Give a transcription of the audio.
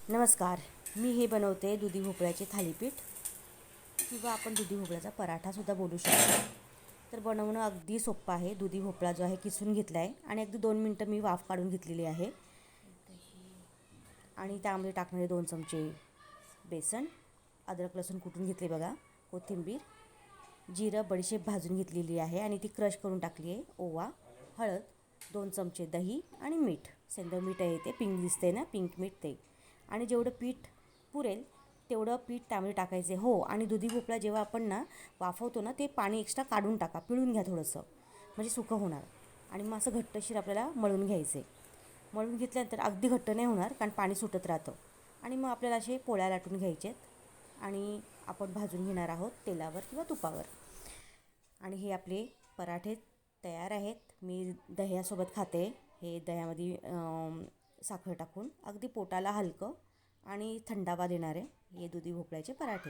नमस्कार. मी हे बनवते दुधी भोपळ्याचे थालीपीठ किंवा आपण दुधी भोपळ्याचा पराठासुद्धा बोलू शकतो. तर बनवणं अगदी सोपं आहे. दुधी भोपळा जो आहे किसून घेतला आहे आणि अगदी 2 मिनटं मी वाफ काढून घेतलेली आहे. आणि त्यामध्ये टाकणारे 2 चमचे बेसन, अद्रक लसूण कुटून घेतले बघा, कोथिंबीर, जिरं बडीशेप भाजून घेतलेली आहे आणि ती क्रश करून टाकली आहे, ओवा, हळद, 2 चमचे दही आणि मीठ. सेंधव मीठ आहे ते, पिंक दिसते ना, पिंक मीठ ते. आणि जेवढं पीठ पुरेल तेवढं पीठ त्यामध्ये टाकायचे. हो, आणि दुधी भोपळा जेव्हा आपण ना वाफवतो ना, ते पाणी एक्स्ट्रा काढून टाका, पिळून घ्या थोडंसं, म्हणजे सुकं होणार. आणि मग असं घट्टशीर आपल्याला मळून घ्यायचे. मळून घेतल्यानंतर अगदी घट्ट नाही होणार, कारण पाणी सुटत राहतं. आणि मग आपल्याला असे पोळ्या लाटून घ्यायचे आहेत आणि आपण भाजून घेणार आहोत तेलावर किंवा तुपावर. आणि हे आपले पराठे तयार आहेत. मी दह्यासोबत खाते. हे दह्यामध्ये साखर टाकून अगदी पोटाला हलकं आणि थंडावा देणारे हे दुधी भोपळ्याचे पराठे.